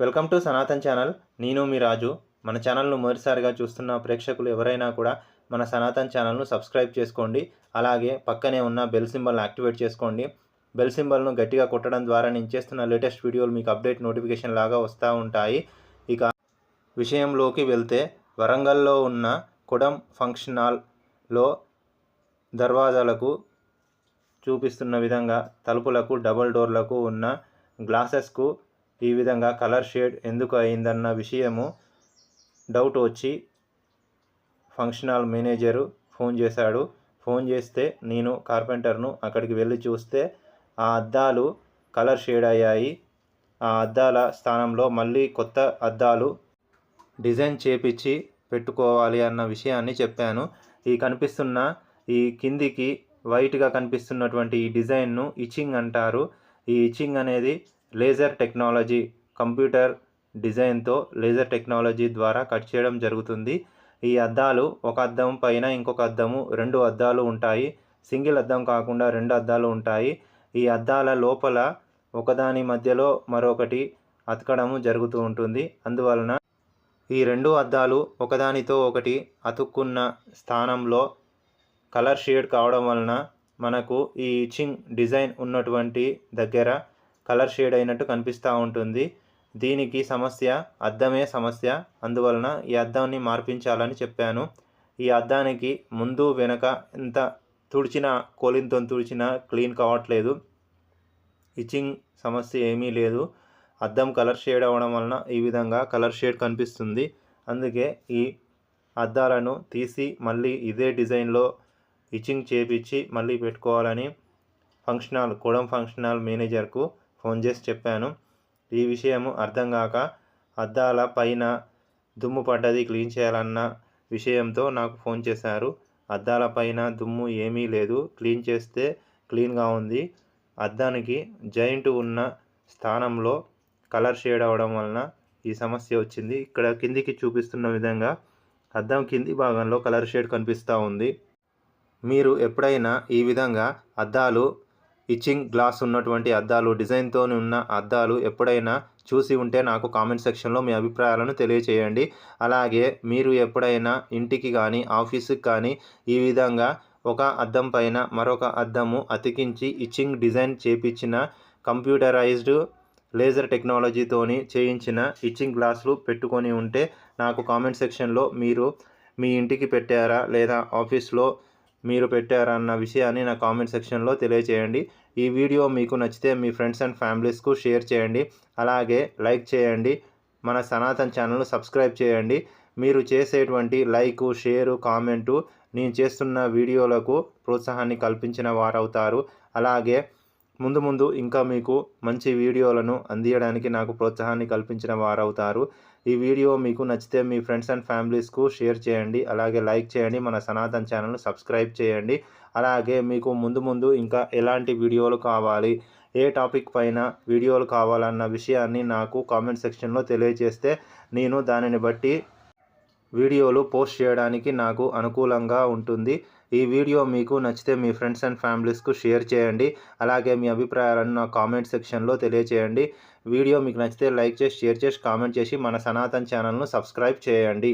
Welcome to Sanatan channel. నేను మీ రాజు. మన ఛానల్ను మొదటిసారిగా చూస్తున్న ప్రేక్షకులు ఎవరైనా కూడా మన సనాతన్ ఛానల్ను సబ్స్క్రైబ్ చేసుకోండి. అలాగే పక్కనే ఉన్న బెల్ సింబల్ని యాక్టివేట్ చేసుకోండి. బెల్ సింబల్ను గట్టిగా కొట్టడం ద్వారా నేను చేస్తున్న లేటెస్ట్ వీడియోలు మీకు అప్డేట్ నోటిఫికేషన్ లాగా వస్తూ ఉంటాయి. ఇక విషయంలోకి వెళ్తే, వరంగల్లో ఉన్న కొడం ఫంక్షన్ హాల్లో దర్వాజాలకు చూపిస్తున్న విధంగా తలుపులకు డబుల్ డోర్లకు ఉన్న గ్లాసెస్కు ఈ విధంగా కలర్ షేడ్ ఎందుకు అయిందన్న విషయము డౌట్ వచ్చి ఫంక్షన్ హాల్ మేనేజరు ఫోన్ చేశాడు. ఫోన్ చేస్తే నేను కార్పెంటర్ను అక్కడికి వెళ్ళి చూస్తే ఆ అద్దాలు కలర్ షేడ్ అయ్యాయి. ఆ అద్దాల స్థానంలో మళ్ళీ కొత్త అద్దాలు డిజైన్ చేపించి పెట్టుకోవాలి అన్న విషయాన్ని చెప్పాను. ఈ కనిపిస్తున్న ఈ కిందికి వైట్గా కనిపిస్తున్నటువంటి ఈ డిజైన్ను ఇచింగ్ అంటారు. ఈ ఇచింగ్ అనేది లేజర్ టెక్నాలజీ, కంప్యూటర్ డిజైన్తో లేజర్ టెక్నాలజీ ద్వారా కట్ చేయడం జరుగుతుంది. ఈ అద్దాలు ఒక అద్దం పైన ఇంకొక అద్దము, 2 అద్దాలు ఉంటాయి. సింగిల్ అద్దం కాకుండా 2 అద్దాలు ఉంటాయి. ఈ అద్దాల లోపల ఒకదాని మధ్యలో మరొకటి అతకడము జరుగుతూ ఉంటుంది. అందువలన ఈ 2 అద్దాలు ఒకదానితో ఒకటి అతుక్కున్న స్థానంలో కలర్ షేడ్ కావడం వలన మనకు ఈ ఇచింగ్ డిజైన్ ఉన్నటువంటి దగ్గర కలర్ షేడ్ అయినట్టు కనిపిస్తూ ఉంటుంది. దీనికి సమస్య అద్దమే సమస్య. అందువలన ఈ అద్దాన్ని మార్పించాలని చెప్పాను. ఈ అద్దానికి ముందు వెనక ఎంత తుడిచినా, కోలిన్తో తుడిచినా క్లీన్ కావట్లేదు. ఇచింగ్ సమస్య ఏమీ లేదు. అద్దం కలర్ షేడ్ అవ్వడం వలన ఈ విధంగా కలర్ షేడ్ కనిపిస్తుంది. అందుకే ఈ అద్దాలను తీసి మళ్ళీ ఇదే డిజైన్లో ఇచింగ్ చేపించి మళ్ళీ పెట్టుకోవాలని కొడం ఫంక్షన్ హాల్ మేనేజర్కు ఫోన్ చేసి చెప్పాను. ఈ విషయము అర్థం కాక అద్దాల పైన దుమ్ము పడ్డది, క్లీన్ చేయాలన్న విషయంతో నాకు ఫోన్ చేశారు. అద్దాల పైన దుమ్ము ఏమీ లేదు, క్లీన్ చేస్తే క్లీన్గా ఉంది. అద్దానికి జాయింట్ ఉన్న స్థానంలో కలర్ షేడ్ అవ్వడం వలన ఈ సమస్య వచ్చింది. ఇక్కడ కిందికి చూపిస్తున్న విధంగా అద్దం కింది భాగంలో కలర్ షేడ్ కనిపిస్తూ ఉంది. మీరు ఎప్పుడైనా ఈ విధంగా అద్దాలు ఇచింగ్ గ్లాస్ ఉన్నటువంటి అద్దాలు, డిజైన్తో ఉన్న అద్దాలు ఎప్పుడైనా చూసి ఉంటే నాకు కామెంట్ సెక్షన్లో మీ అభిప్రాయాలను తెలియచేయండి. అలాగే మీరు ఎప్పుడైనా ఇంటికి కానీ ఆఫీసుకి కానీ ఈ విధంగా ఒక అద్దం పైన మరొక అద్దము అతికించి ఇచింగ్ డిజైన్ చేపించిన కంప్యూటరైజ్డ్ లేజర్ టెక్నాలజీతోని చేయించిన ఇచింగ్ గ్లాసులు పెట్టుకొని ఉంటే నాకు కామెంట్ సెక్షన్లో మీరు మీ ఇంటికి పెట్టారా లేదా ఆఫీస్లో మీరు పెట్టారా అన్న విషయాన్ని నా కామెంట్ సెక్షన్లో తెలియచేయండి. ఈ వీడియో మీకు నచ్చితే మీ ఫ్రెండ్స్ అండ్ ఫ్యామిలీస్కు షేర్ చేయండి. అలాగే లైక్ చేయండి. మన సనాతన్ ఛానల్ను సబ్స్క్రైబ్ చేయండి. మీరు చేసేటువంటి లైకు, షేరు, కామెంటు నేను చేస్తున్న వీడియోలకు ప్రోత్సాహాన్ని కల్పించిన వారవుతారు. అలాగే ముందు ఇంకా మీకు మంచి వీడియోలను అందించడానికి నాకు ప్రోత్సాహాన్ని కల్పించిన వారవుతారు. ఈ వీడియో మీకు నచ్చితే మీ ఫ్రెండ్స్ అండ్ ఫ్యామిలీస్కు షేర్ చేయండి. అలాగే లైక్ చేయండి. మన సనాతన్ ఛానల్ను సబ్స్క్రైబ్ చేయండి. అలాగే మీకు ముందు ఇంకా ఎలాంటి వీడియోలు కావాలి, ఏ టాపిక్ పైన వీడియోలు కావాలన్న విషయాన్ని నాకు కామెంట్ సెక్షన్లో తెలియజేస్తే నేను దానిని బట్టి వీడియోలు పోస్ట్ చేయడానికి నాకు అనుకూలంగా ఉంటుంది. ఈ వీడియో మీకు నచ్చితే మీ ఫ్రెండ్స్ అండ్ ఫ్యామిలీస్కు షేర్ చేయండి. అలాగే మీ అభిప్రాయాలను నా కామెంట్ సెక్షన్లో తెలియచేయండి. వీడియో మీకు నచ్చితే లైక్ చేసి, షేర్ చేసి, కామెంట్ చేసి మన సనాతన్ ఛానల్ను సబ్స్క్రైబ్ చేయండి.